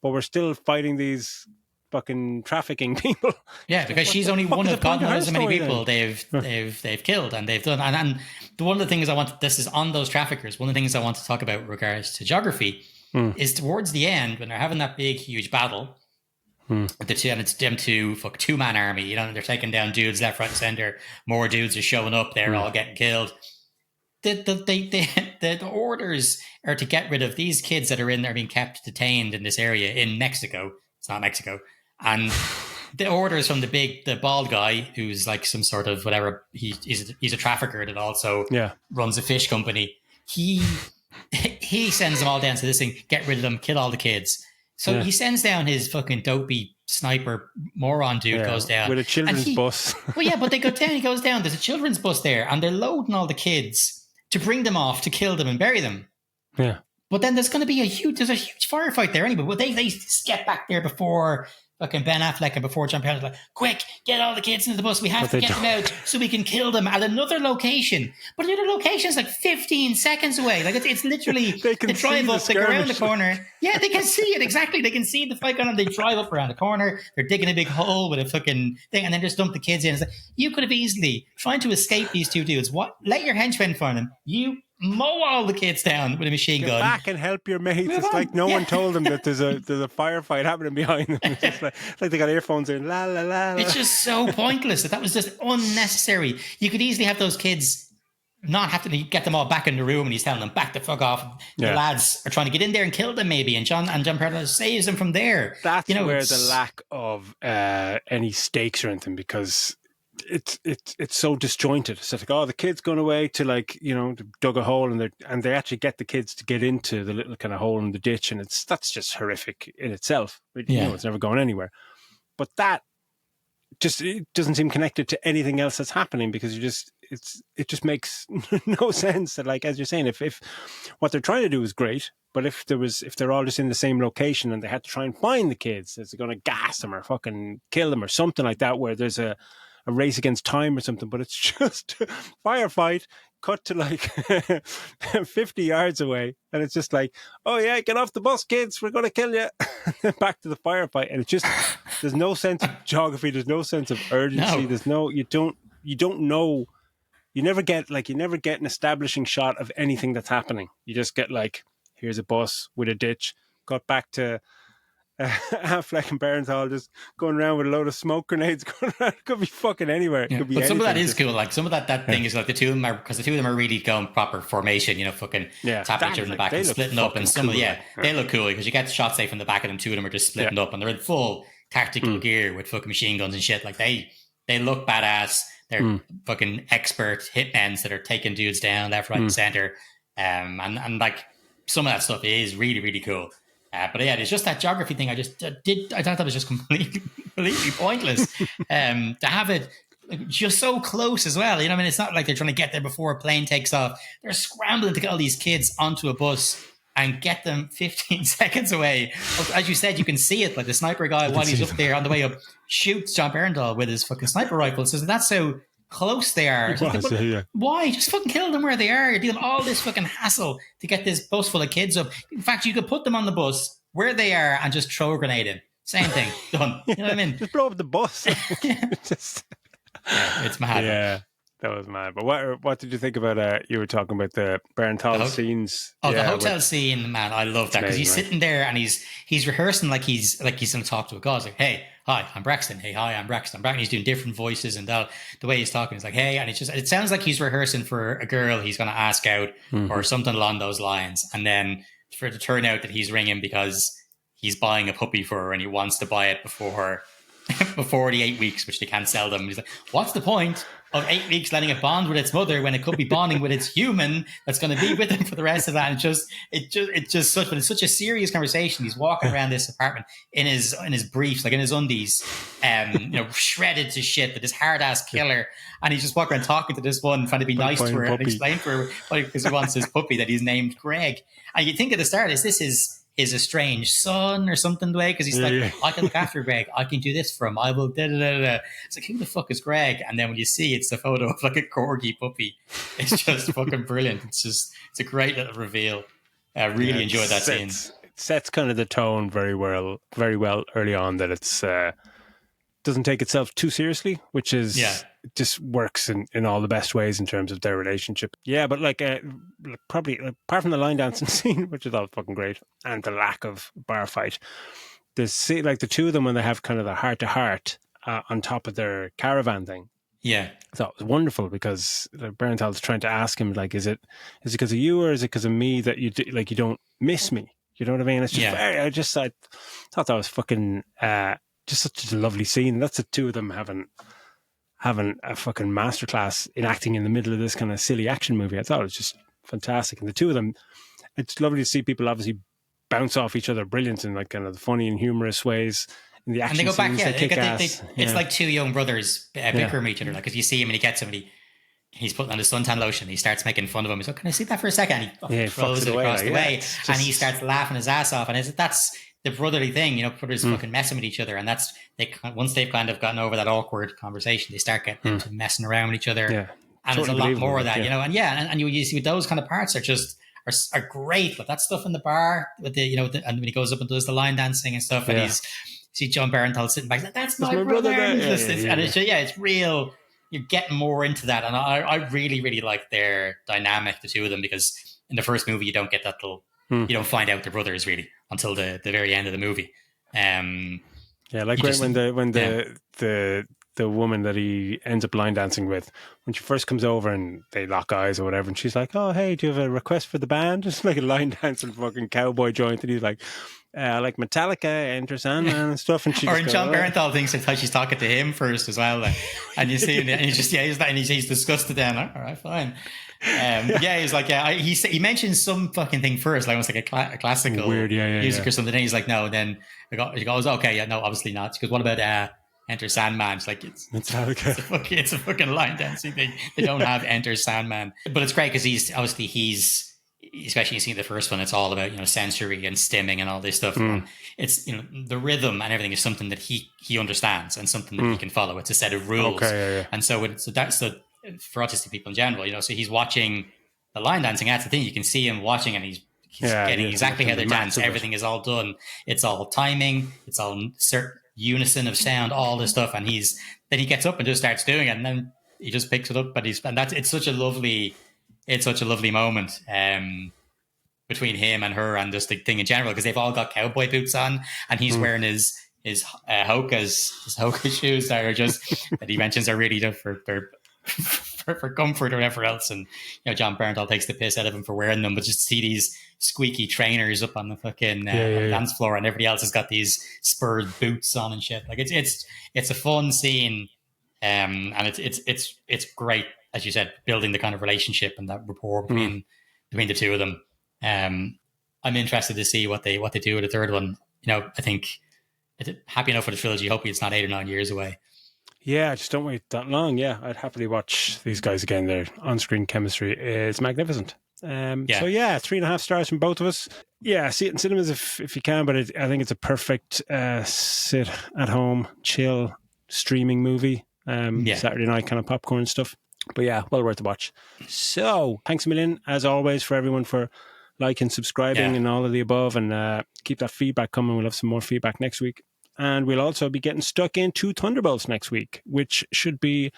But we're still fighting these fucking trafficking people. Yeah, because she's only one of God knows how many people they've killed and they've done. And one of the things this is on those traffickers. One of the things I want to talk about with regards to geography is towards the end when they're having that big, huge battle. The two, and it's them two-man army. You know, they're taking down dudes left, right, and center. More dudes are showing up. They're all getting killed. The orders are to get rid of these kids that are in there being kept detained in this area in Mexico. It's not Mexico. And the orders from the bald guy who's like some sort of whatever, he's a trafficker that also runs a fish company. He sends them all down to this thing, get rid of them, kill all the kids. So he sends down his fucking dopey sniper moron dude, goes down. With a children's bus. Well, yeah, but they go down, he goes down. There's a children's bus there and they're loading all the kids to bring them off, to kill them and bury them. Yeah. But then there's going to be a huge firefight there anyway. But they get back there before fucking Ben Affleck and before John Pertwee, like, quick, get all the kids into the bus. We have to get them out so we can kill them at another location. But the other location is like 15 seconds away. Like it's literally, they drive up, they go around the corner. Yeah, they can see it, exactly. They can see the fight going on. They drive up around the corner. They're digging a big hole with a fucking thing and then just dump the kids in. It's like, you could have easily, trying to escape these two dudes, let your henchmen find them. You mow all the kids down with a machine gun. Get back and help your mates. It's like no one told them that there's a firefight happening behind them. It's just like they got earphones in. La la la. It's just so pointless. That was just unnecessary. You could easily have those kids not have to get them all back in the room, and he's telling them back the fuck off. The lads are trying to get in there and kill them, maybe, and John Pertwee saves them from there. That's where the lack of any stakes or anything, because it's so disjointed. It's like, the kid's gone away to dug a hole and they actually get the kids to get into the little kind of hole in the ditch, and that's just horrific in itself. It's never going anywhere. But that it doesn't seem connected to anything else that's happening, because it just makes no sense that, like, as you're saying, if what they're trying to do is great, but if they're all just in the same location and they had to try and find the kids, is it going to gas them or fucking kill them or something like that, where there's a race against time or something, but it's just firefight, cut to like 50 yards away, and it's just like, oh yeah, get off the bus, kids, we're going to kill you. Back to the firefight, and it's just, there's no sense of geography, there's no sense of urgency, there's no, you don't know, you never get an establishing shot of anything that's happening. You just get like, here's a bus with a ditch, got back to Affleck and Bernthal just going around with a load of smoke grenades going around. It could be fucking anywhere. It could be but some of that is cool. Like some of that thing is like the two of them are really going proper formation, fucking tapping each other in the back and splitting up. And some cool, they look cool because you get shots, say, from the back of them. Two of them are just splitting up and they're in full tactical gear with fucking machine guns and shit. Like they look badass. They're fucking expert hitmen that are taking dudes down left, right, and center. And like some of that stuff is really, really cool. But yeah, it's just that geography thing. I thought that was just completely pointless. To have it just so close as well. You know what I mean? It's not like they're trying to get there before a plane takes off. They're scrambling to get all these kids onto a bus and get them 15 seconds away. As you said, you can see it. Like the sniper guy, while he's up there on the way up, shoots John Bernthal with his fucking sniper rifle. So that's how close they are. So why? Just fucking kill them where they are. You're doing all this fucking hassle to get this bus full of kids up. In fact, you could put them on the bus where they are and just throw a grenade in. Same thing. Done. You know what I mean? Just blow up the bus. It's mad. Yeah, that was mad. But what did you think about, you were talking about the Bernthal scenes? Oh, the hotel scene, man, I love that because he's sitting there and he's rehearsing like he's going to talk to a god. He's like, hey, hi, I'm Braxton. Hey, hi, I'm Braxton. He's doing different voices and the way he's talking is like, hey, and it sounds like he's rehearsing for a girl he's going to ask out or something along those lines. And then for it to turn out that he's ringing because he's buying a puppy for her and he wants to buy it before the 8 weeks, which they can't sell them. He's like, what's the point of 8 weeks letting it bond with its mother when it could be bonding with its human that's going to be with him for the rest of that? And it's such a serious conversation. He's walking around this apartment in his briefs, like in his undies, shredded to shit with this hard ass killer, and he's just walking around talking to this one, trying to be nice to her and explain to her because he wants his puppy that he's named Greg. And you think at the start, is his estranged son or something the way, because he's I can look after Greg, I can do this for him, I will It's like, who the fuck is Greg? And then when you see it's the photo of like a corgi puppy, it's just fucking brilliant. It's a great little reveal. I really enjoyed that scene. It sets kind of the tone very well early on, that it's doesn't take itself too seriously, which is just works in all the best ways in terms of their relationship. Yeah, but probably apart from the line dancing scene, which is all fucking great, and the lack of bar fight, the two of them when they have kind of the heart to heart on top of their caravan thing. Yeah, I thought it was wonderful because Bernthal's trying to ask him, like, is it because of you or is it because of me that you don't miss me? You know what I mean? It's just I thought that was fucking just such a lovely scene. That's the two of them having a fucking masterclass in acting in the middle of this kind of silly action movie. I thought it was just fantastic. And the two of them, it's lovely to see people obviously bounce off each other brilliant in like kind of the funny and humorous ways. In the action and they go back, scenes, it's like two young brothers bickering at each other. Like, because you see him and he gets him and he's putting on the suntan lotion. He starts making fun of him. He's like, can I see that for a second? And he throws it across the way. And he starts laughing his ass off. And that's the brotherly thing, brothers fucking messing with each other. And once they've kind of gotten over that awkward conversation, they start getting into messing around with each other. Yeah. And there's a lot more of that, and you see those kind of parts are great. Like that stuff in the bar with the, and when he goes up and does the line dancing and stuff, and see John Bernthal sitting back, like, that's my brother. And it's real. You're getting more into that. And I really, really like their dynamic, the two of them, because in the first movie, you don't get that you don't find out they're brothers really until the very end of the movie. When the woman that he ends up line dancing with, when she first comes over and they lock eyes or whatever, and she's like, oh, hey, do you have a request for the band? Just like a line dancing fucking cowboy joint. And he's like, like Metallica, Enter Sandman and stuff. And she or John Bernthal thinks it's how she's talking to him first as well. And you see him, and he's disgusted then. All right, fine. He's like, he mentions some fucking thing first, like almost like a classical weird, music or something. And he's like, no. Then he goes, okay, no, obviously not. She goes, what about Enter Sandman? It's like it's a fucking line dancing thing. They don't have Enter Sandman, but it's great because he's especially you see the first one. It's all about sensory and stimming and all this stuff. And it's the rhythm and everything is something that he understands and something that he can follow. It's a set of rules, and so that's for autistic people in general. So he's watching the line dancing. That's the thing. You can see him watching, and he's getting exactly how they dance. Everything is all done. It's all timing. It's all certain unison of sound, all this stuff, and then he gets up and just starts doing it, and then he just picks it up. It's such a lovely moment between him and her, and just the thing in general, because they've all got cowboy boots on, and he's wearing his Hoka shoes that are just that he mentions are really for comfort or whatever else, and John Bernthal takes the piss out of him for wearing them, but just to see these squeaky trainers up on the fucking dance floor, and everybody else has got these spurred boots on and shit. Like it's a fun scene, and it's great, as you said, building the kind of relationship and that rapport between the two of them. I'm interested to see what they do with the third one. You know, I think happy enough for the trilogy. Hopefully, it's not 8 or 9 years away. Yeah, just don't wait that long. Yeah, I'd happily watch these guys again. Their on-screen chemistry is magnificent. So 3.5 stars from both of us. Yeah, see it in cinemas if you can, but I think it's a perfect sit at home, chill, streaming movie. Saturday night kind of popcorn stuff. But yeah, well worth the watch. So thanks a million, as always, for everyone for liking, subscribing, and all of the above, and keep that feedback coming. We'll have some more feedback next week. And we'll also be getting stuck into Thunderbolts next week, which should be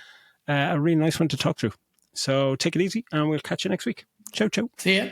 a really nice one to talk through. So take it easy, and we'll catch you next week. Ciao, ciao. See ya.